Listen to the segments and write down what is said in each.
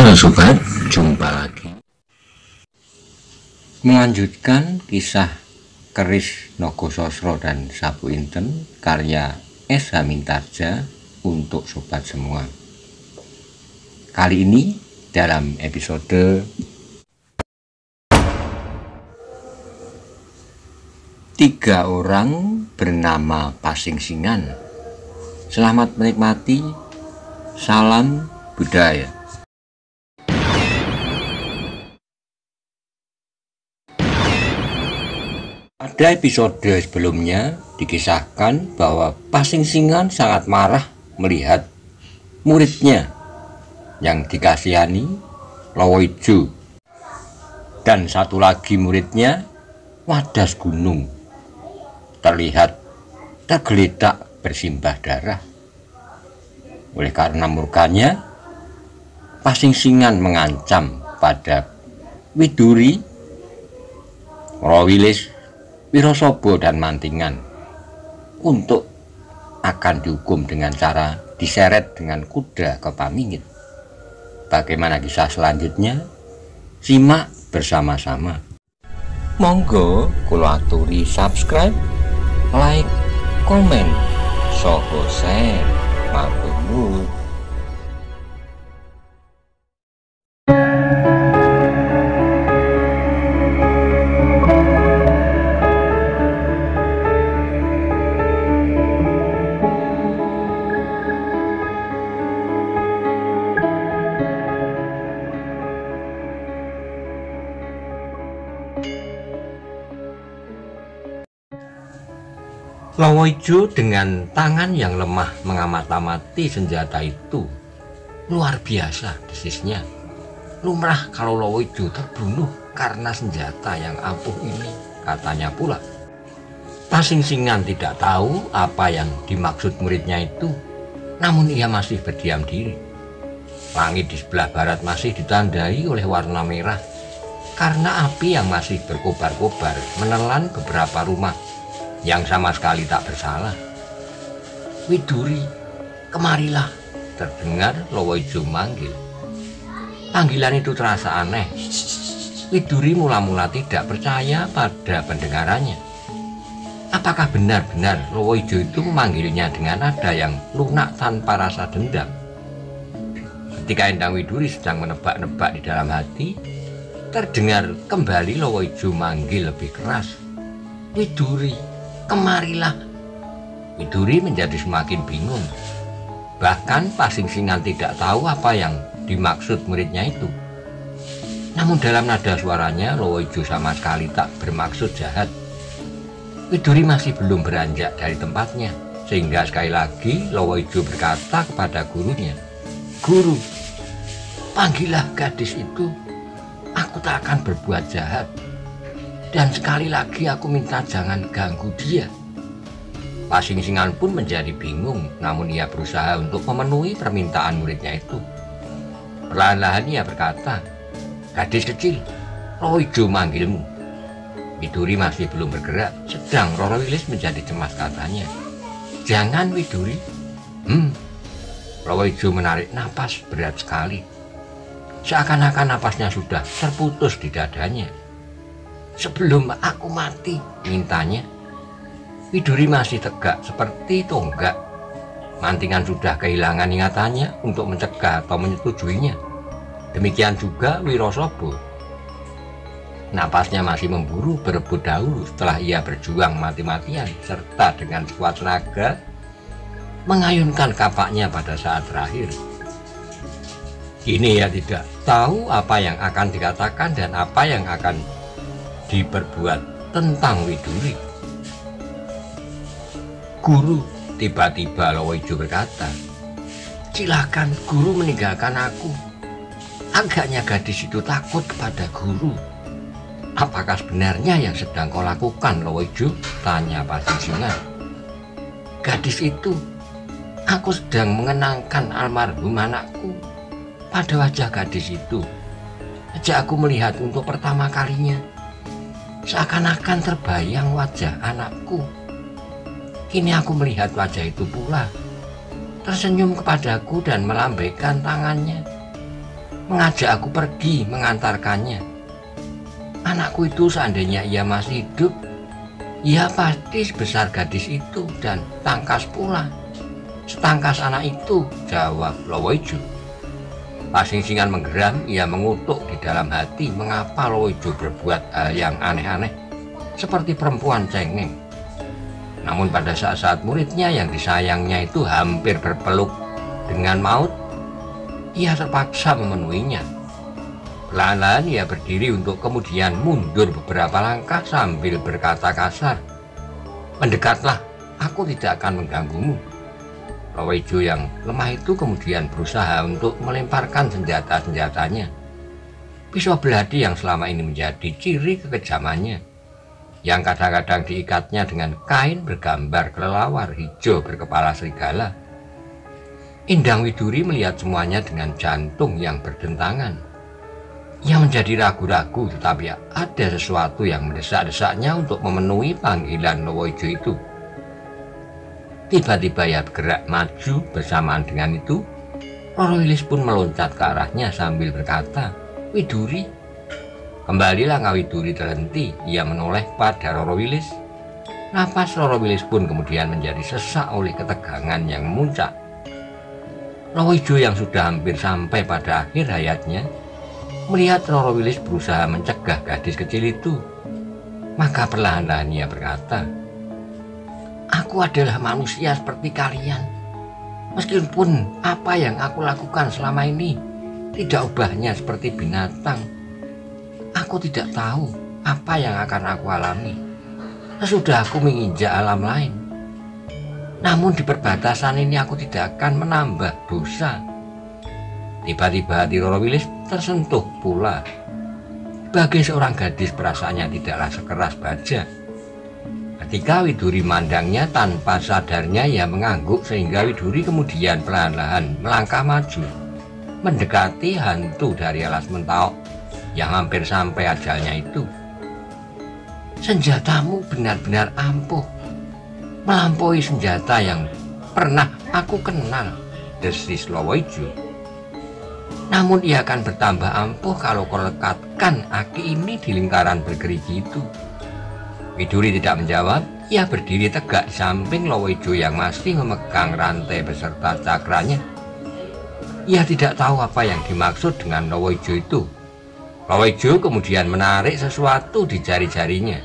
Halo sobat, jumpa lagi. Melanjutkan kisah Keris Nogososro dan Sapu Inten karya S. Hamintarja untuk sobat semua. Kali ini dalam episode 3 orang bernama Pasingsingan. Selamat menikmati. Salam budaya. Pada episode sebelumnya dikisahkan bahwa Pasingsingan sangat marah melihat muridnya yang dikasihani Lowoijo dan satu lagi muridnya Wadas Gunung terlihat tergeletak bersimbah darah. Oleh karena murkanya, Pasingsingan mengancam pada Widuri, Rorowilis, Wirosobo dan Mantingan untuk akan dihukum dengan cara diseret dengan kuda ke Pamingit. Bagaimana kisah selanjutnya? Simak bersama-sama. Monggo kula aturi subscribe, like, komen, soho share, matur nuwun. Lowoijo dengan tangan yang lemah mengamati senjata itu. Luar biasa desisnya. Lumrah kalau Lowoijo terbunuh karena senjata yang ampuh ini, katanya pula. Pasingsingan tidak tahu apa yang dimaksud muridnya itu, namun ia masih berdiam diri. Langit di sebelah barat masih ditandai oleh warna merah karena api yang masih berkobar-kobar menelan beberapa rumah yang sama sekali tak bersalah. Widuri, kemarilah, terdengar Lowoijo manggil. Panggilan itu terasa aneh. Widuri mula-mula tidak percaya pada pendengarannya. Apakah benar-benar Lowoijo itu memanggilnya dengan nada yang lunak tanpa rasa dendam? Ketika Endang Widuri sedang menebak-nebak di dalam hati, terdengar kembali Lowoijo manggil lebih keras. Widuri, kemarilah. Widuri menjadi semakin bingung. Bahkan Pasingsingan tidak tahu apa yang dimaksud muridnya itu. Namun dalam nada suaranya Lowoijo sama sekali tak bermaksud jahat. Widuri masih belum beranjak dari tempatnya, sehingga sekali lagi Lowoijo berkata kepada gurunya, "Guru, panggillah gadis itu. Aku tak akan berbuat jahat. Dan sekali lagi aku minta jangan ganggu dia." Pasingsingan pun menjadi bingung, namun ia berusaha untuk memenuhi permintaan muridnya itu. Perlahan-lahan ia berkata, "Gadis kecil, Lowoijo manggilmu." Widuri masih belum bergerak, sedang Rorowilis menjadi cemas, katanya, "Jangan Widuri." Lowoijo menarik napas berat sekali. Seakan-akan napasnya sudah terputus di dadanya. "Sebelum aku mati," mintanya. Widuri masih tegak seperti tonggak. Mantingan sudah kehilangan ingatannya untuk mencegah atau menyetujuinya. Demikian juga Wirosobo. Napasnya masih memburu berebut dahulu setelah ia berjuang mati-matian serta dengan sekuat tenaga mengayunkan kapaknya pada saat terakhir. Kini ia tidak tahu apa yang akan dikatakan dan apa yang akan diperbuat tentang Widuri. "Guru," tiba-tiba Lowoijo berkata, "silakan guru meninggalkan aku. Agaknya gadis itu takut kepada guru." "Apakah sebenarnya yang sedang kau lakukan, Lowoijo?" tanya Pasingsingan. "Gadis itu, aku sedang mengenangkan almarhum anakku. Pada wajah gadis itu, sejak aku melihat untuk pertama kalinya, seakan-akan terbayang wajah anakku. Kini aku melihat wajah itu pula, tersenyum kepadaku dan melambaikan tangannya. mengajak aku pergi mengantarkannya. Anakku itu seandainya ia masih hidup, ia pasti sebesar gadis itu dan tangkas pula. Setangkas anak itu, jawab Lowoijo. Pasingsingan menggeram, ia mengutuk di dalam hati mengapa Lowoijo berbuat hal yang aneh-aneh, seperti perempuan cengeng. Namun pada saat-saat muridnya yang disayangnya itu hampir berpeluk dengan maut, ia terpaksa memenuhinya. Perlahan-lahan ia berdiri untuk kemudian mundur beberapa langkah sambil berkata kasar, "Mendekatlah, aku tidak akan mengganggumu." Lowoijo yang lemah itu kemudian berusaha untuk melemparkan senjata-senjatanya. Pisau belati yang selama ini menjadi ciri kekejamannya, yang kadang-kadang diikatnya dengan kain bergambar kelelawar hijau berkepala serigala. Indang Widuri melihat semuanya dengan jantung yang berdentangan. Ia menjadi ragu-ragu, tetapi ada sesuatu yang mendesak-desaknya untuk memenuhi panggilan Lowoijo itu. Tiba-tiba ia bergerak maju. Bersamaan dengan itu, Roro Wilis pun meloncat ke arahnya sambil berkata, "Widuri." Kembalilah Widuri terhenti. Ia menoleh pada Roro Wilis. Napas Roro Wilis pun kemudian menjadi sesak oleh ketegangan yang memuncak. Lowoijo yang sudah hampir sampai pada akhir hayatnya melihat Roro Wilis berusaha mencegah gadis kecil itu. Maka perlahan-lahan ia berkata, "Aku adalah manusia seperti kalian. Meskipun apa yang aku lakukan selama ini tidak ubahnya seperti binatang. Aku tidak tahu apa yang akan aku alami sesudah aku menginjak alam lain. Namun di perbatasan ini aku tidak akan menambah dosa." Tiba-tiba hati Roro Wilis tersentuh pula. Sebagai seorang gadis, perasaannya tidaklah sekeras baja. Ketika Widuri mandangnya tanpa sadarnya, ia mengangguk sehingga Widuri kemudian perlahan-lahan melangkah maju, mendekati hantu dari alas mentawuk yang hampir sampai ajalnya itu. "Senjatamu benar-benar ampuh, melampaui senjata yang pernah aku kenal," desis Lowoijo. "Namun ia akan bertambah ampuh kalau kau lekatkan aki ini di lingkaran bergerigi itu." Widuri tidak menjawab. Ia berdiri tegak di samping Lowoijo yang masih memegang rantai beserta cakranya. Ia tidak tahu apa yang dimaksud dengan Lowoijo itu. Lowoijo kemudian menarik sesuatu di jari-jarinya.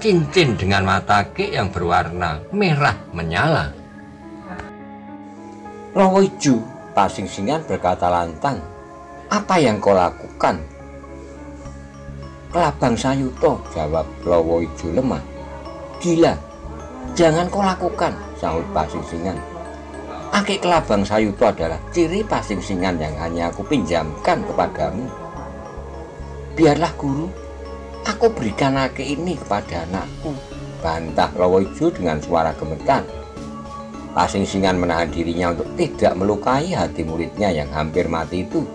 Cincin dengan mata ke yang berwarna merah menyala. "Lowoijo," Pasingsingan berkata lantang, "apa yang kau lakukan?" "Kelabang Sayuto," jawab Lowoijo lemah. "Gila, jangan kau lakukan," sahut Pasingsingan. "Aki Kelabang Sayuto adalah ciri Pasingsingan yang hanya aku pinjamkan kepadamu. Biarlah guru, aku berikan aki ini kepada anakku," bantah Lowoijo dengan suara gemetar. Pasingsingan menahan dirinya untuk tidak melukai hati muridnya yang hampir mati itu.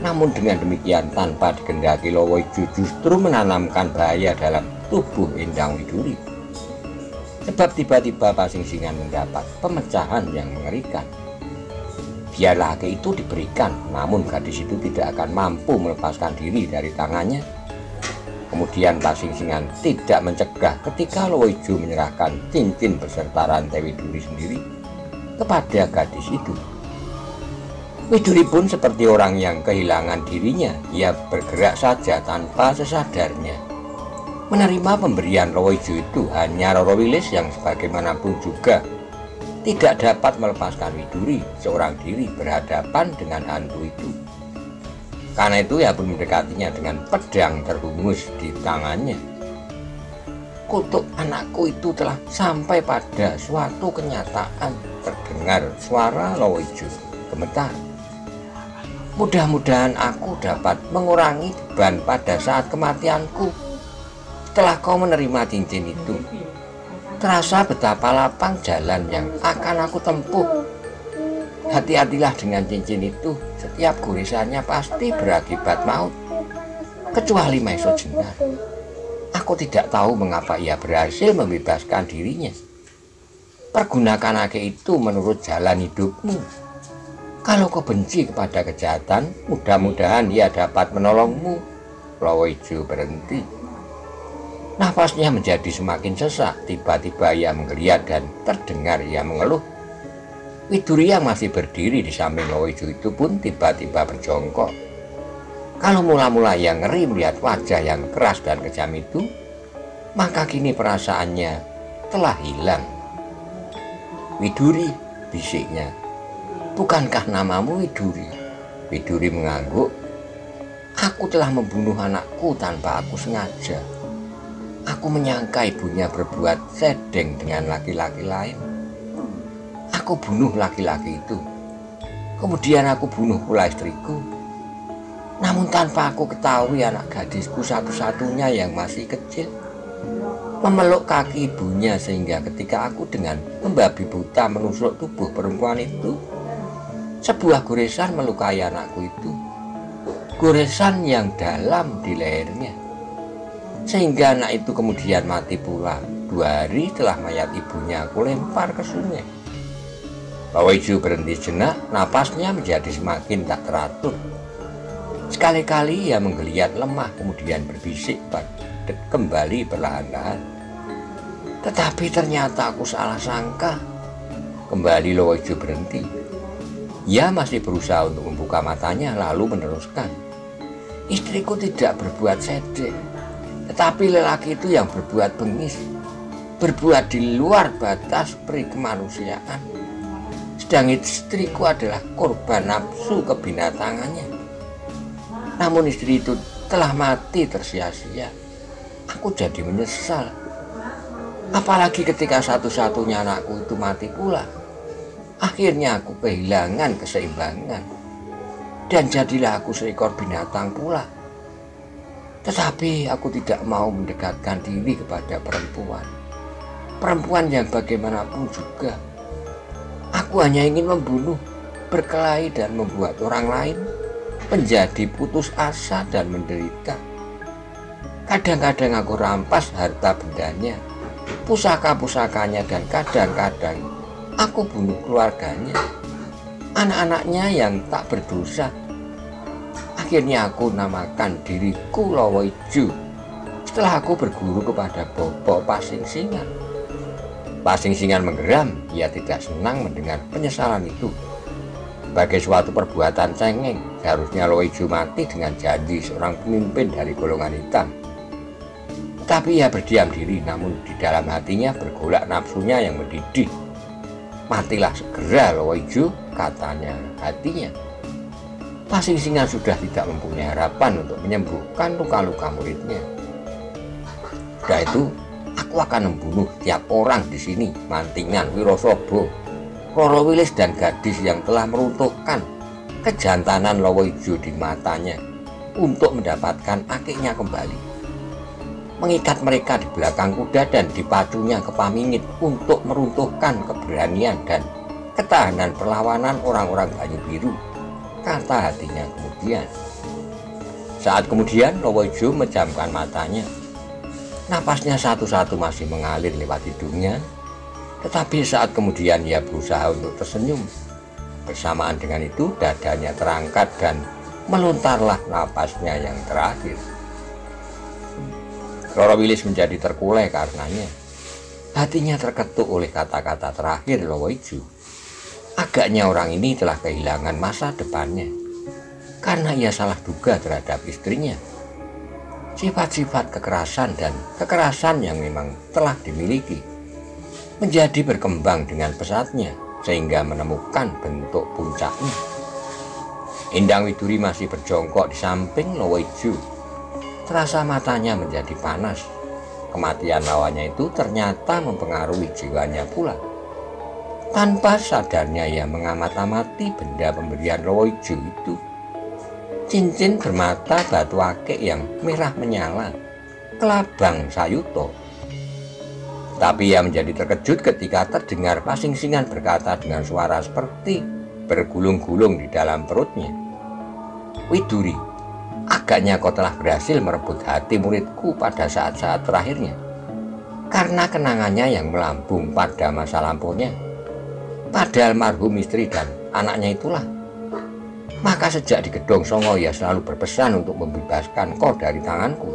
Namun dengan demikian, tanpa dikehendaki, Lowoijo justru menanamkan bahaya dalam tubuh Indang Widuri. Sebab tiba-tiba Pasingsingan mendapat pemecahan yang mengerikan. Biarlah aki itu diberikan, namun gadis itu tidak akan mampu melepaskan diri dari tangannya. Kemudian Pasingsingan tidak mencegah ketika Lowoijo menyerahkan cincin beserta rantai Widuri sendiri kepada gadis itu. Widuri pun seperti orang yang kehilangan dirinya. Ia bergerak saja tanpa sesadarnya. Menerima pemberian Lowoijo itu, hanya Roro Wilis yang sebagaimanapun juga tidak dapat melepaskan Widuri seorang diri berhadapan dengan hantu itu. Karena itu ia pun mendekatinya dengan pedang terhungus di tangannya. "Kutuk anakku itu telah sampai pada suatu kenyataan," terdengar suara Lowoijo gemetar. "Mudah-mudahan aku dapat mengurangi beban pada saat kematianku. Setelah kau menerima cincin itu, terasa betapa lapang jalan yang akan aku tempuh. Hati-hatilah dengan cincin itu, setiap goresannya pasti berakibat maut. Kecuali Maiso Jenar. Aku tidak tahu mengapa ia berhasil membebaskan dirinya. Pergunakan aki itu menurut jalan hidupmu." Kalau kau benci kepada kejahatan, mudah-mudahan ia dapat menolongmu. Lowoijo berhenti. Nafasnya menjadi semakin sesak. Tiba-tiba ia menggeliat dan terdengar ia mengeluh. Widuri yang masih berdiri di samping Lowoijo itu pun tiba-tiba berjongkok. Kalau mula-mula ia ngeri melihat wajah yang keras dan kejam itu, maka kini perasaannya telah hilang. Widuri, bisiknya. Bukankah namamu Widuri? Widuri mengangguk. Aku telah membunuh anakku tanpa aku sengaja. Aku menyangka ibunya berbuat sedeng dengan laki-laki lain. Aku bunuh laki-laki itu. Kemudian aku bunuh pula istriku. Namun tanpa aku ketahui anak gadisku satu-satunya yang masih kecil memeluk kaki ibunya, sehingga ketika aku dengan membabi buta menusuk tubuh perempuan itu, sebuah goresan melukai anakku itu. Goresan yang dalam di lehernya, sehingga anak itu kemudian mati pula. 2 hari setelah mayat ibunya aku lempar ke sungai. Lowoijo berhenti sejenak, napasnya menjadi semakin tak teratur. Sekali-kali ia menggeliat lemah, kemudian berbisik kembali perlahan-lahan. Tetapi ternyata aku salah sangka. Kembali Lowoijo berhenti. Ia masih berusaha untuk membuka matanya, lalu meneruskan. Istriku tidak berbuat sedih, tetapi lelaki itu yang berbuat bengis, berbuat di luar batas peri kemanusiaan. Sedang istriku adalah korban nafsu kebinatangannya. Namun istri itu telah mati tersia-sia. Aku jadi menyesal. Apalagi ketika satu-satunya anakku itu mati pula. Akhirnya aku kehilangan keseimbangan. Dan jadilah aku seekor binatang pula. Tetapi aku tidak mau mendekatkan diri kepada perempuan. Perempuan yang bagaimanapun juga. Aku hanya ingin membunuh, berkelahi dan membuat orang lain menjadi putus asa dan menderita. Kadang-kadang aku rampas harta bendanya, pusaka-pusakanya, dan kadang-kadang aku bunuh keluarganya, anak-anaknya yang tak berdosa. Akhirnya aku namakan diriku Lowoijo setelah aku berguru kepada Bobo Pasingsingan. Pasingsingan menggeram. Ia tidak senang mendengar penyesalan itu. Sebagai suatu perbuatan cengeng, seharusnya Lowoijo mati dengan janji seorang pemimpin dari golongan hitam. Tapi ia berdiam diri, namun di dalam hatinya bergolak nafsunya yang mendidih. Matilah segera Lowoijo, katanya hatinya. Pasingsingan sudah tidak mempunyai harapan untuk menyembuhkan luka-luka muridnya. Sudah itu, aku akan membunuh tiap orang di sini, Mantingan, Wirosobo, Roro Wilis, dan gadis yang telah meruntuhkan kejantanan Lowoijo di matanya untuk mendapatkan akiknya kembali. Mengikat mereka di belakang kuda dan dipacunya ke Pamingit untuk meruntuhkan keberanian dan ketahanan perlawanan orang-orang Banyu Biru, kata hatinya kemudian. Saat kemudian Lowoijo menjamkan matanya. Napasnya satu-satu masih mengalir lewat hidungnya, tetapi saat kemudian ia berusaha untuk tersenyum. Bersamaan dengan itu dadanya terangkat dan melontarlah napasnya yang terakhir. Roro Wilis menjadi terkulai karenanya. Hatinya terketuk oleh kata-kata terakhir Lowoijo. Agaknya orang ini telah kehilangan masa depannya karena ia salah duga terhadap istrinya. Sifat-sifat kekerasan dan kekerasan yang memang telah dimiliki menjadi berkembang dengan pesatnya sehingga menemukan bentuk puncaknya. Endang Widuri masih berjongkok di samping Lowoijo. Terasa matanya menjadi panas. Kematian lawannya itu ternyata mempengaruhi jiwanya pula. Tanpa sadarnya ia mengamat-amati benda pemberian Lowoijo itu. Cincin bermata batu akik yang merah menyala, kelabang sayuto. Tapi ia menjadi terkejut ketika terdengar Pasingsingan berkata dengan suara seperti bergulung-gulung di dalam perutnya. Widuri, agaknya kau telah berhasil merebut hati muridku pada saat-saat terakhirnya, karena kenangannya yang melambung pada masa lampaunya, pada almarhum istri dan anaknya itulah Maka sejak di Gedong Songo ia selalu berpesan untuk membebaskan kau dari tanganku.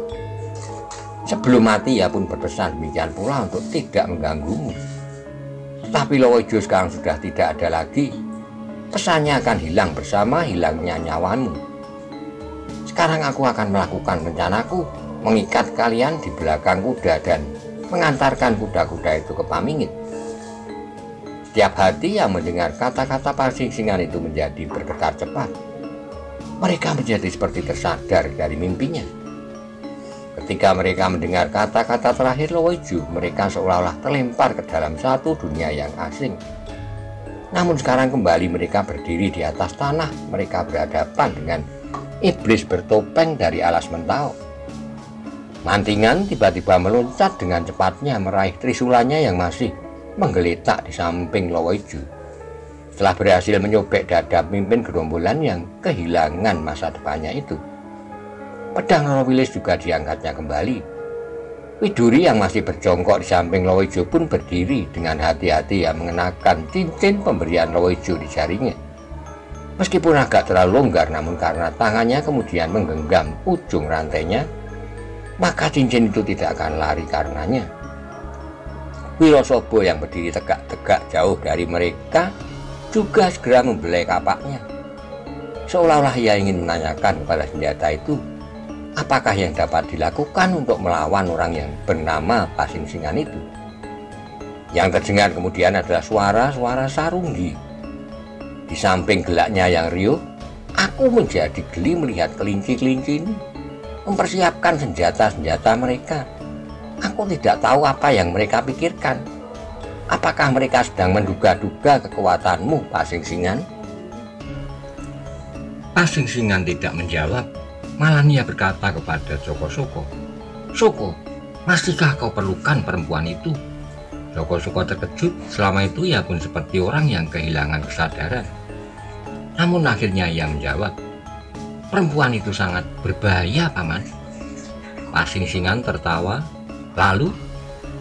Sebelum mati ia pun berpesan demikian pula untuk tidak mengganggumu. Tetapi Lowoijo sekarang sudah tidak ada lagi. Pesannya akan hilang bersama hilangnya nyawamu. Sekarang aku akan melakukan rencanaku, mengikat kalian di belakang kuda dan mengantarkan kuda-kuda itu ke Pamingit. Setiap hati yang mendengar kata-kata Pasingsingan itu menjadi bergetar cepat. Mereka menjadi seperti tersadar dari mimpinya. Ketika mereka mendengar kata-kata terakhir Lowoijo, mereka seolah-olah terlempar ke dalam satu dunia yang asing. Namun sekarang kembali mereka berdiri di atas tanah. Mereka berhadapan dengan iblis bertopeng dari alas mentau. Mantingan tiba-tiba meloncat dengan cepatnya meraih trisulanya yang masih menggeletak di samping Lowoijo. Setelah berhasil menyobek dada pemimpin gerombolan yang kehilangan masa depannya itu, pedang Roro Wilis juga diangkatnya kembali. Widuri yang masih berjongkok di samping Lowoijo pun berdiri dengan hati-hati yang mengenakan cincin pemberian Lowoijo di jarinya. Meskipun agak terlalu longgar, namun karena tangannya kemudian menggenggam ujung rantainya, maka cincin itu tidak akan lari karenanya. Wirosobo yang berdiri tegak-tegak jauh dari mereka juga segera membelai kapaknya. Seolah-olah ia ingin menanyakan kepada senjata itu, apakah yang dapat dilakukan untuk melawan orang yang bernama Pasingsingan itu. Yang terdengar kemudian adalah suara-suara sarunggi. Di samping gelaknya yang riuh, aku menjadi geli melihat kelinci-kelinci ini mempersiapkan senjata-senjata mereka. Aku tidak tahu apa yang mereka pikirkan. Apakah mereka sedang menduga-duga kekuatanmu, Pasingsingan? Pasingsingan tidak menjawab. Malah ia berkata kepada Joko Soko, "Soko, masihkah kau perlukan perempuan itu?" Joko Soko terkejut. Selama itu ia pun seperti orang yang kehilangan kesadaran. Namun akhirnya ia menjawab, "Perempuan itu sangat berbahaya, Paman." Pasingsingan tertawa. Lalu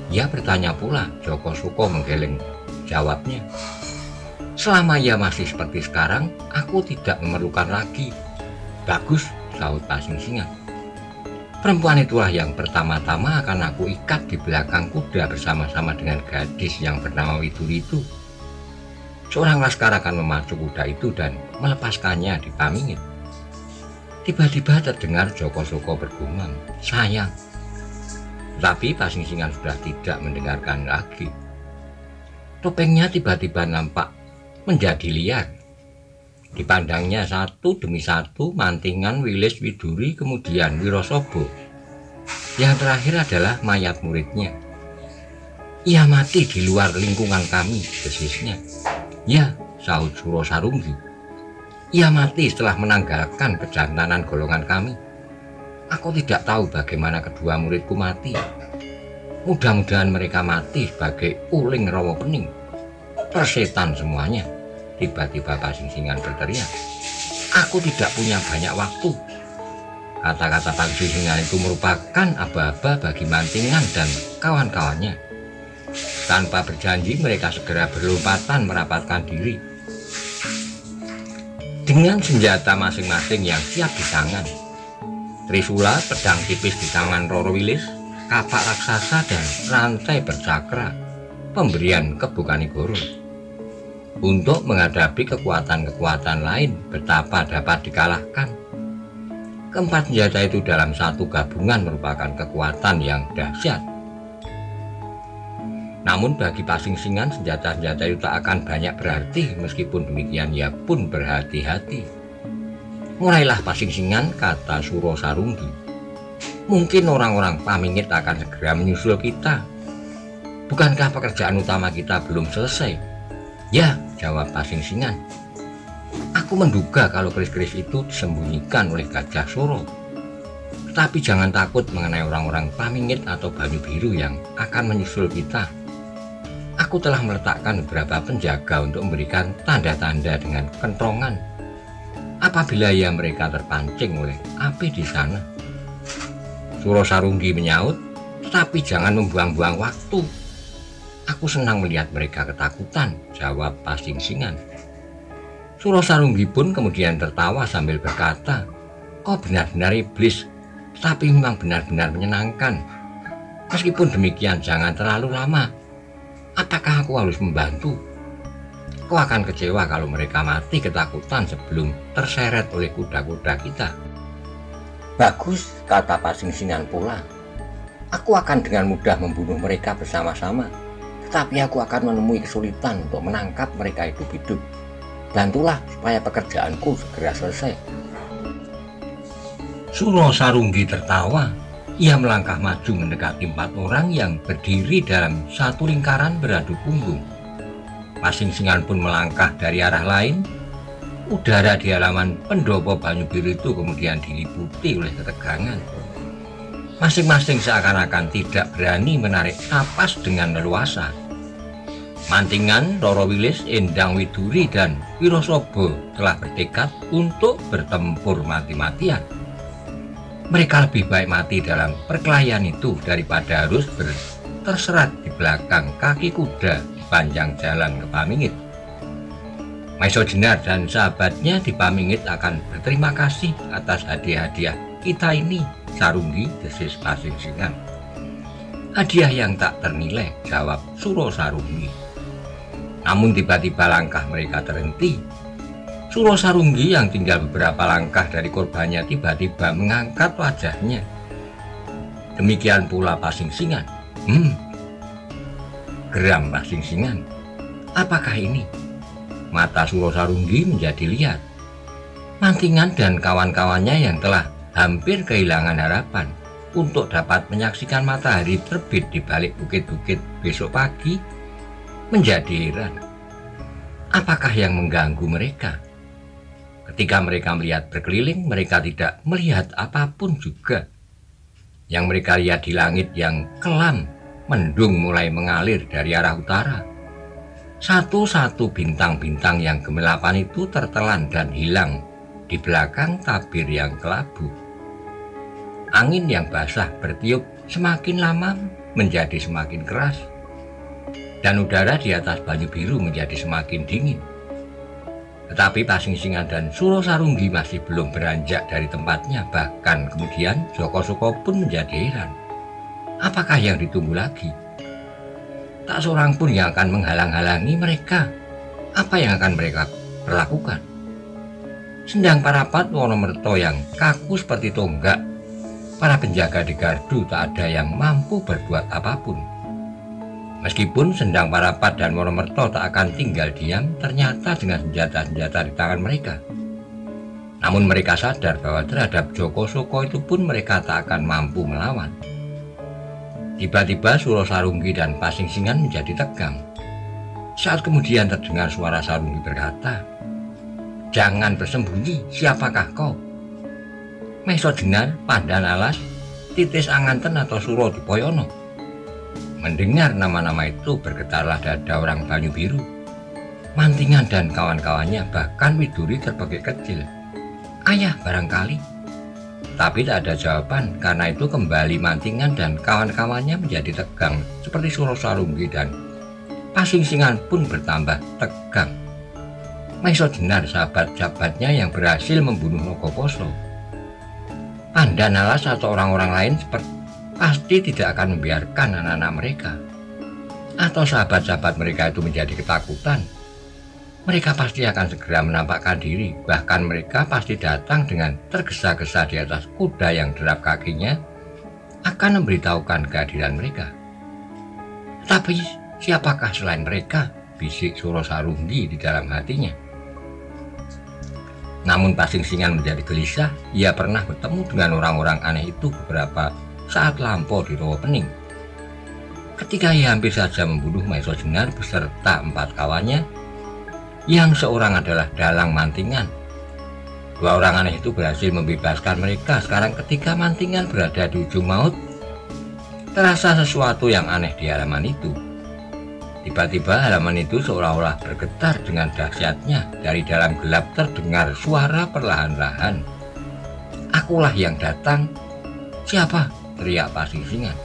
ia bertanya pula. Joko Soko menggeleng jawabnya, "Selama ia masih seperti sekarang, aku tidak memerlukan lagi." "Bagus," sahut Pasingsingan. "Perempuan itulah yang pertama-tama akan aku ikat di belakang kuda bersama-sama dengan gadis yang bernama Widuri itu. Seorang laskar akan memacu kuda itu dan melepaskannya di Pamingit." Tiba-tiba terdengar Joko Soko bergumam, "Sayang." Tapi Pasingsingan sudah tidak mendengarkan lagi. Topengnya tiba-tiba nampak menjadi liar. Dipandangnya satu demi satu Mantingan, Wilis, Widuri, kemudian Wirosobo. Yang terakhir adalah mayat muridnya. "Ia mati di luar lingkungan kami," desisnya. "Ya," sahut Suro Sarunggi. "Ia mati setelah menanggalkan kejantanan golongan kami. Aku tidak tahu bagaimana kedua muridku mati. Mudah-mudahan mereka mati sebagai uling rawa pening. Persetan semuanya." Tiba-tiba Pasingsingan berteriak, "Aku tidak punya banyak waktu." Kata-kata Pasingsingan itu merupakan aba-aba bagi Mantingan dan kawan-kawannya. Tanpa berjanji mereka segera berlompatan merapatkan diri. Dengan senjata masing-masing yang siap di tangan. Trisula, pedang tipis di tangan Roro Wilis, kapak raksasa dan rantai bercakra, pemberian Kebu Kanigoro. Untuk menghadapi kekuatan-kekuatan lain betapa dapat dikalahkan. Keempat senjata itu dalam satu gabungan merupakan kekuatan yang dahsyat. Namun bagi Pasingsingan senjata-senjata itu tak akan banyak berarti. Meskipun demikian ia pun berhati-hati. "Mulailah Pasingsingan," kata Suro Sarunggi. "Mungkin orang-orang Pamingit akan segera menyusul kita. Bukankah pekerjaan utama kita belum selesai?" "Ya," jawab Pasingsingan. "Aku menduga kalau keris-keris itu disembunyikan oleh Gajah Suro. Tetapi jangan takut mengenai orang-orang Pamingit atau Banyu Biru yang akan menyusul kita. Aku telah meletakkan beberapa penjaga untuk memberikan tanda-tanda dengan kentrongan apabila ya mereka terpancing oleh api di sana." Suro Sarunggi menyaut, "Tetapi jangan membuang-buang waktu. Aku senang melihat mereka ketakutan," jawab Pasingsingan. Suro Sarunggi pun kemudian tertawa sambil berkata, "Kau benar-benar iblis, tapi memang benar-benar menyenangkan. Meskipun demikian, jangan terlalu lama. Apakah aku harus membantu? Kau akan kecewa kalau mereka mati ketakutan sebelum terseret oleh kuda-kuda kita." "Bagus," kata Pasingsingan pula. "Aku akan dengan mudah membunuh mereka bersama-sama. Tetapi aku akan menemui kesulitan untuk menangkap mereka hidup-hidup. Bantulah supaya pekerjaanku segera selesai." Suro Sarunggi tertawa. Ia melangkah maju mendekati 4 orang yang berdiri dalam satu lingkaran beradu punggung. Pasingsingan pun melangkah dari arah lain. Udara di halaman pendopo Banyu Biru itu kemudian diliputi oleh ketegangan. Masing-masing seakan-akan tidak berani menarik napas dengan leluasa. Mantingan, Roro Wilis, Endang Widuri, dan Wirosobo telah bertekad untuk bertempur mati-matian. Mereka lebih baik mati dalam perkelahian itu daripada harus terserat di belakang kaki kuda di panjang jalan ke Pamingit. Maiso Jenar dan sahabatnya di Pamingit akan berterima kasih atas hadiah-hadiah kita ini, Sarunggi, desis Pasingsingan. "Hadiah yang tak ternilai," jawab Suro Sarunggi. Namun tiba-tiba langkah mereka terhenti. Suro Sarunggi yang tinggal beberapa langkah dari korbannya tiba-tiba mengangkat wajahnya. Demikian pula Pasingsingan. Geram Pasingsingan. Apakah ini? Mata Suro Sarunggi menjadi lihat. Mantingan dan kawan-kawannya yang telah hampir kehilangan harapan untuk dapat menyaksikan matahari terbit di balik bukit-bukit besok pagi menjadi heran. Apakah yang mengganggu mereka? Ketika mereka melihat berkeliling, mereka tidak melihat apapun juga. Yang mereka lihat di langit yang kelam, mendung mulai mengalir dari arah utara. Satu-satu bintang-bintang yang gemelapan itu tertelan dan hilang di belakang tabir yang kelabu. Angin yang basah bertiup semakin lama menjadi semakin keras, dan udara di atas Banyu Biru menjadi semakin dingin. Tetapi Pasingsingan dan Suro Sarunggi masih belum beranjak dari tempatnya. Bahkan kemudian Joko Suko pun menjadi heran. Apakah yang ditunggu lagi? Tak seorang pun yang akan menghalang-halangi mereka. Apa yang akan mereka perlakukan? Sendang Parapat Wonomerto yang kaku seperti tonggak, para penjaga di gardu tak ada yang mampu berbuat apapun. Meskipun Sendang Parapat dan Wonomerto tak akan tinggal diam ternyata dengan senjata-senjata di tangan mereka. Namun mereka sadar bahwa terhadap Joko Suko itu pun mereka tak akan mampu melawan. Tiba-tiba Suro Sarunggi dan Pasingsingan menjadi tegang. Saat kemudian terdengar suara Sarunggi berkata, "Jangan bersembunyi, siapakah kau?" "Maiso Jenar, Pandan Alas, Titis Anganten atau Suro Dipoyono?" Mendengar nama-nama itu bergetarlah dada orang Banyu Biru. Mantingan dan kawan-kawannya, bahkan Widuri terbekik kecil. "Ayah barangkali." Tapi tak ada jawaban. Karena itu kembali Mantingan dan kawan-kawannya menjadi tegang seperti Suro Sarunggi, dan Pasingsingan pun bertambah tegang. Maiso Jenar, sahabat-sahabatnya yang berhasil membunuh Nogoposo. Pandan Alas atau orang-orang lain pasti tidak akan membiarkan anak-anak mereka atau sahabat-sahabat mereka itu menjadi ketakutan. Mereka pasti akan segera menampakkan diri. Bahkan mereka pasti datang dengan tergesa-gesa di atas kuda yang derap kakinya, akan memberitahukan kehadiran mereka. Tapi siapakah selain mereka? Bisik Suro Sarunggi di dalam hatinya. Namun Pasingsingan menjadi gelisah. Ia pernah bertemu dengan orang-orang aneh itu beberapa saat lampau di Rowo Pening. Ketika ia hampir saja membunuh Maiso Jenar beserta 4 kawannya, yang seorang adalah Dalang Mantingan. 2 orang aneh itu berhasil membebaskan mereka. Sekarang ketika Mantingan berada di ujung maut, terasa sesuatu yang aneh di halaman itu. Tiba-tiba halaman itu seolah-olah bergetar dengan dahsyatnya. Dari dalam gelap terdengar suara perlahan-lahan. "Akulah yang datang." "Siapa?" teriak Pasingsingan.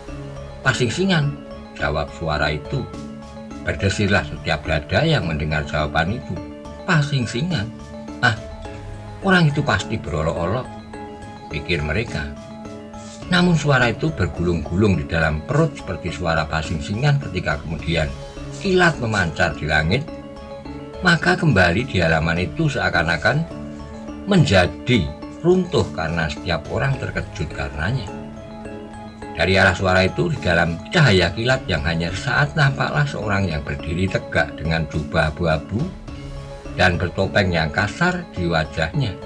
"Pasingsingan," jawab suara itu. Berdesirlah setiap dada yang mendengar jawaban itu. pasing-singan. Ah, orang itu pasti berolok-olok, pikir mereka. Namun suara itu bergulung-gulung di dalam perut seperti suara pasing-singan ketika kemudian kilat memancar di langit. Maka kembali di halaman itu seakan-akan menjadi runtuh karena setiap orang terkejut karenanya. Dari arah suara itu, di dalam cahaya kilat yang hanya sesaat, nampaklah seorang yang berdiri tegak dengan jubah abu-abu dan bertopeng yang kasar di wajahnya.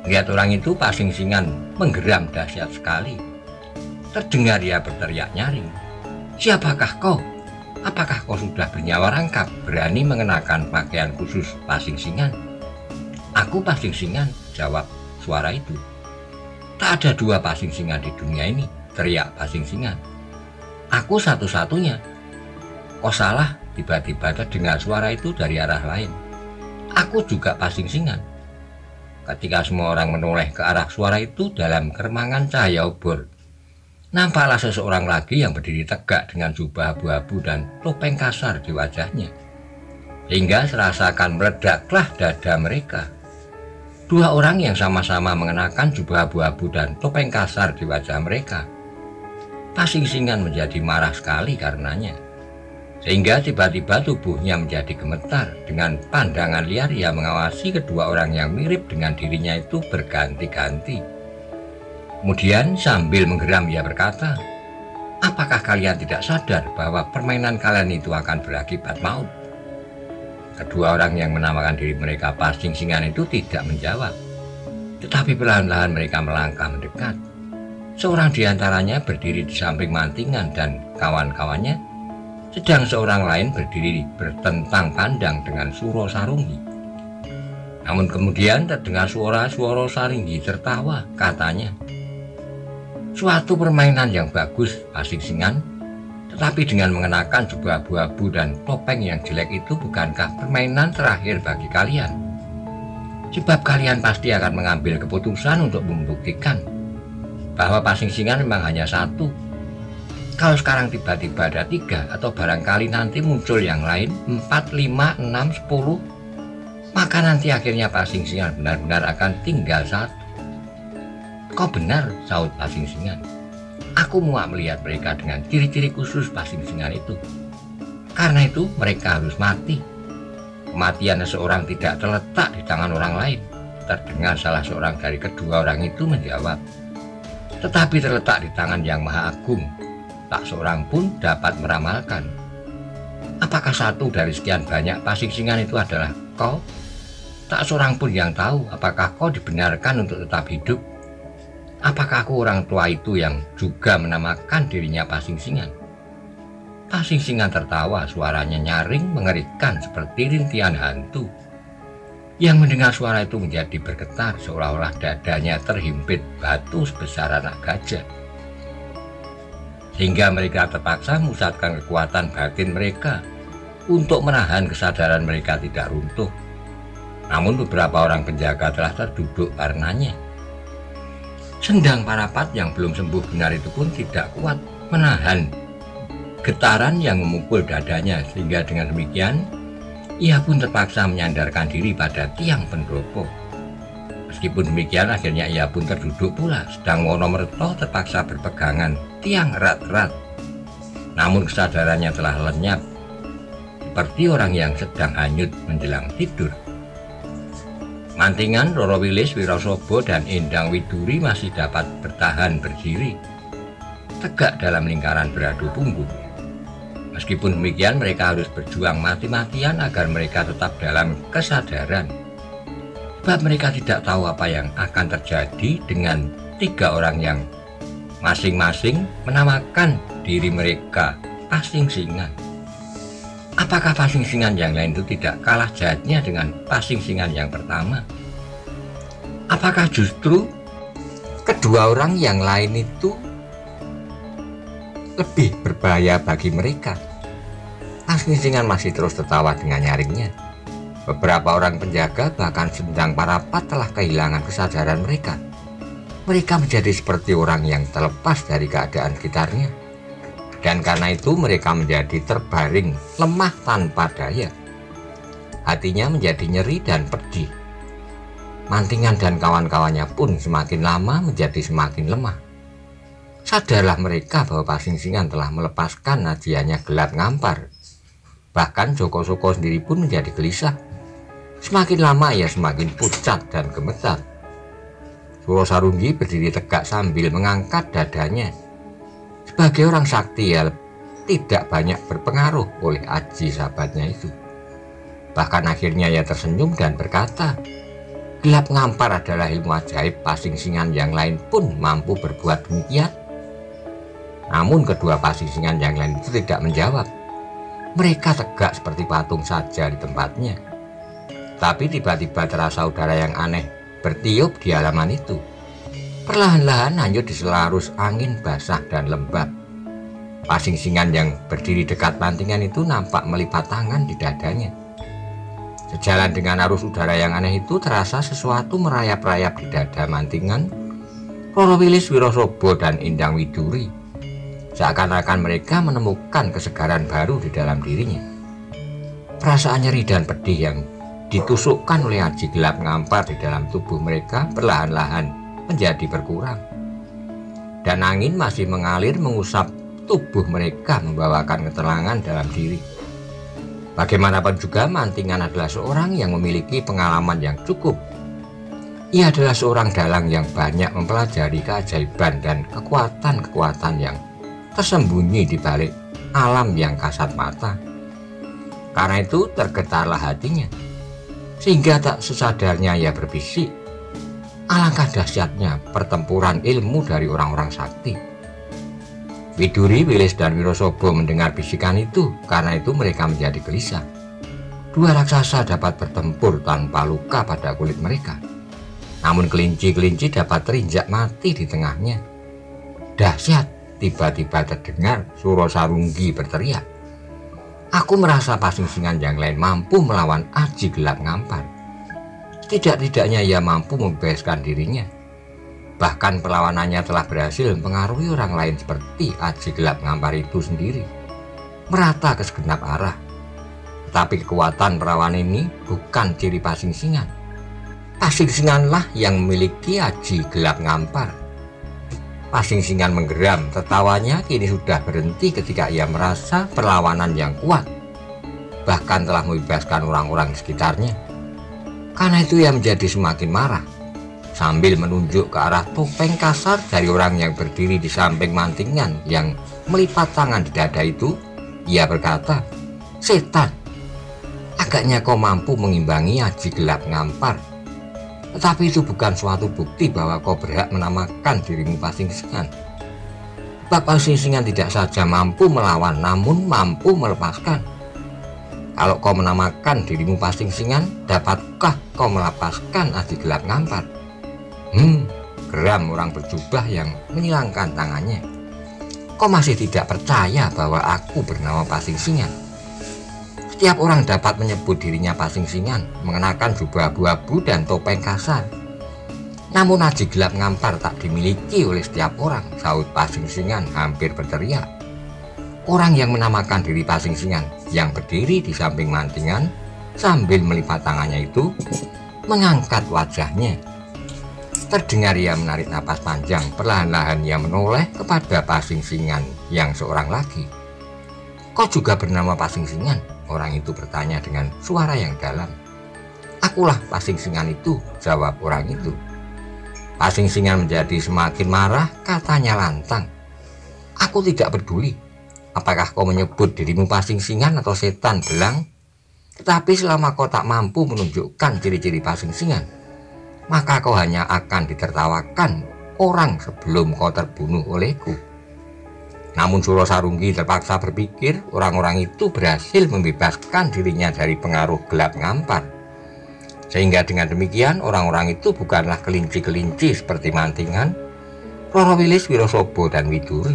Lihat orang itu, pasing-singan menggeram dahsyat sekali. Terdengar ia berteriak nyaring, "Siapakah kau? Apakah kau sudah bernyawa rangkap, berani mengenakan pakaian khusus pasing-singan?" "Aku pasing-singan," jawab suara itu. "Tak ada dua pasing-singan di dunia ini," teriak pasing-singan. "Aku satu-satunya." "Kau salah," tiba-tiba terdengar suara itu dari arah lain. "Aku juga pasing-singan." Ketika semua orang menoleh ke arah suara itu, dalam keremangan cahaya obor, nampaklah seseorang lagi yang berdiri tegak dengan jubah abu-abu dan topeng kasar di wajahnya, hingga serasakan meledaklah dada mereka. Dua orang yang sama-sama mengenakan jubah abu-abu dan topeng kasar di wajah mereka. Pasing-singan menjadi marah sekali karenanya, sehingga tiba-tiba tubuhnya menjadi gemetar. Dengan pandangan liar ia mengawasi kedua orang yang mirip dengan dirinya itu berganti-ganti. Kemudian sambil menggeram ia berkata, "Apakah kalian tidak sadar bahwa permainan kalian itu akan berakibat maut?" Kedua orang yang menamakan diri mereka pasing-singan itu tidak menjawab, tetapi perlahan-lahan mereka melangkah mendekat. Seorang di antaranya berdiri di samping Mantingan dan kawan-kawannya, sedang seorang lain berdiri bertentang pandang dengan Suro Sarunggi. Namun kemudian terdengar suara Suro Sarunggi tertawa, katanya, "Suatu permainan yang bagus, pasing-singan, tetapi dengan mengenakan jubah abu-abu dan topeng yang jelek itu bukankah permainan terakhir bagi kalian? Sebab kalian pasti akan mengambil keputusan untuk membuktikan bahwa pasing-singan memang hanya satu. Kalau sekarang tiba-tiba ada 3, atau barangkali nanti muncul yang lain 4, 5, 6, 10, maka nanti akhirnya pasing-singan benar-benar akan tinggal 1. "Kau benar," sahut pasing-singan. "Aku muak melihat mereka dengan ciri-ciri khusus pasing-singan itu. Karena itu mereka harus mati. Kematian seseorang tidak terletak di tangan orang lain," terdengar salah seorang dari kedua orang itu menjawab, "tetapi terletak di tangan Yang Maha Agung. Tak seorang pun dapat meramalkan. Apakah satu dari sekian banyak pasing-singan itu adalah kau? Tak seorang pun yang tahu apakah kau dibenarkan untuk tetap hidup. Apakah aku orang tua itu yang juga menamakan dirinya pasing-singan?" Pasing-singan tertawa, suaranya nyaring mengerikan seperti rintihan hantu. Yang mendengar suara itu menjadi bergetar, seolah-olah dadanya terhimpit batu sebesar anak gajah. Sehingga mereka terpaksa memusatkan kekuatan batin mereka untuk menahan kesadaran mereka tidak runtuh. Namun beberapa orang penjaga telah terduduk karenanya. Sendang Parapat yang belum sembuh benar itu pun tidak kuat menahan getaran yang memukul dadanya, sehingga dengan demikian ia pun terpaksa menyandarkan diri pada tiang pendopo. Meskipun demikian, akhirnya ia pun terduduk pula, sedang Wonomerto terpaksa berpegangan tiang erat-erat. Namun kesadarannya telah lenyap, seperti orang yang sedang hanyut menjelang tidur. Mantingan, Roro Wilis, Wirosobo, dan Endang Widuri masih dapat bertahan berdiri, tegak dalam lingkaran beradu punggung. Meskipun demikian, mereka harus berjuang mati-matian agar mereka tetap dalam kesadaran. Sebab mereka tidak tahu apa yang akan terjadi dengan 3 orang yang masing-masing menamakan diri mereka pasing-singan. Apakah pasing-singan yang lain itu tidak kalah jahatnya dengan pasing-singan yang pertama? Apakah justru kedua orang yang lain itu lebih berbahaya bagi mereka? Pasing-singan masih terus tertawa dengan nyaringnya. Beberapa orang penjaga, bahkan Sendang Parapat, telah kehilangan kesadaran mereka. Mereka menjadi seperti orang yang terlepas dari keadaan sekitarnya. Dan karena itu mereka menjadi terbaring lemah tanpa daya. Hatinya menjadi nyeri dan pedih. Mantingan dan kawan-kawannya pun semakin lama menjadi semakin lemah. Sadarlah mereka bahwa Pasingsingan telah melepaskan najiannya Gelap Ngampar. Bahkan Joko Soko sendiri pun menjadi gelisah. Semakin lama ia semakin pucat dan gemetar. Suro Sarunggi berdiri tegak sambil mengangkat dadanya. Sebagai orang sakti, ia tidak banyak berpengaruh oleh Aji sahabatnya itu. Bahkan akhirnya ia tersenyum dan berkata, Gelap Ngampar adalah ilmu ajaib Pasingsingan yang lain pun mampu berbuat demikian. Namun kedua Pasingsingan yang lain itu tidak menjawab. Mereka tegak seperti patung saja di tempatnya. Tapi tiba-tiba terasa udara yang aneh bertiup di halaman itu. Perlahan-lahan hanyut di selarus angin basah dan lembab. Pasingsingan yang berdiri dekat pantingan itu nampak melipat tangan di dadanya. Sejalan dengan arus udara yang aneh itu, terasa sesuatu merayap-rayap di dada mantingan, Roro Wilis Wirosobo dan Indang Widuri. Seakan-akan mereka menemukan kesegaran baru di dalam dirinya. Perasaan nyeri dan pedih yang ditusukkan oleh Aji Gelap Ngampar di dalam tubuh mereka perlahan-lahan menjadi berkurang. Dan angin masih mengalir mengusap tubuh mereka, membawakan ketenangan dalam diri. Bagaimanapun juga mantingan adalah seorang yang memiliki pengalaman yang cukup. Ia adalah seorang dalang yang banyak mempelajari keajaiban dan kekuatan-kekuatan yang tersembunyi di balik alam yang kasat mata. Karena itu tergetarlah hatinya, sehingga tak sesadarnya ia berbisik, alangkah dahsyatnya pertempuran ilmu dari orang-orang sakti. Widuri, Wilis, dan Wirosobo mendengar bisikan itu, karena itu mereka menjadi gelisah. Dua raksasa dapat bertempur tanpa luka pada kulit mereka, namun kelinci-kelinci dapat terinjak mati di tengahnya. Dahsyat! Tiba-tiba terdengar Suro Sarunggi berteriak, Aku merasa Pasingsingan yang lain mampu melawan Aji Gelap Ngampar. Tidak-tidaknya ia mampu membebaskan dirinya. Bahkan perlawanannya telah berhasil mempengaruhi orang lain seperti Aji Gelap Ngampar itu sendiri, merata ke segenap arah. Tetapi kekuatan perawan ini bukan ciri Pasingsingan. Pasingsinganlah yang memiliki Aji Gelap Ngampar. Pasingsingan menggeram, tertawanya kini sudah berhenti ketika ia merasa perlawanan yang kuat, bahkan telah membebaskan orang-orang di sekitarnya. Karena itu ia menjadi semakin marah. Sambil menunjuk ke arah topeng kasar dari orang yang berdiri di samping mantingan yang melipat tangan di dada itu, ia berkata, Setan, agaknya kau mampu mengimbangi Aji Gelap Ngampar. Tetapi itu bukan suatu bukti bahwa kau berhak menamakan dirimu Pasingsingan. Sebab Pasingsingan tidak saja mampu melawan, namun mampu melepaskan. Kalau kau menamakan dirimu Pasingsingan, dapatkah kau melepaskan Aji Gelap Ngampar? Geram orang berjubah yang menyilangkan tangannya. Kau masih tidak percaya bahwa aku bernama Pasingsingan? Setiap orang dapat menyebut dirinya Pasingsingan, mengenakan jubah abu-abu dan topeng kasar. Namun Aji Gelap Ngampar tak dimiliki oleh setiap orang, sahut Pasingsingan hampir berteriak. Orang yang menamakan diri Pasingsingan, yang berdiri di samping mantingan sambil melipat tangannya itu, mengangkat wajahnya. Terdengar ia menarik napas panjang, perlahan-lahan ia menoleh kepada Pasingsingan yang seorang lagi. Kau juga bernama Pasingsingan? Orang itu bertanya dengan suara yang dalam. Akulah Pasingsingan itu, jawab orang itu. Pasingsingan menjadi semakin marah, katanya lantang. Aku tidak peduli apakah kau menyebut dirimu Pasingsingan atau setan belang. Tetapi selama kau tak mampu menunjukkan ciri-ciri Pasingsingan, maka kau hanya akan ditertawakan orang sebelum kau terbunuh olehku. Namun Suro Sarunggi terpaksa berpikir orang-orang itu berhasil membebaskan dirinya dari pengaruh Gelap Ngampar. Sehingga dengan demikian orang-orang itu bukanlah kelinci-kelinci seperti mantingan, Roro Wilis Wirosobo dan Widuri.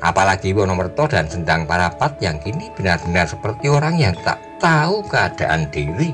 Apalagi Wonomerto dan Sendang Parapat yang kini benar-benar seperti orang yang tak tahu keadaan diri.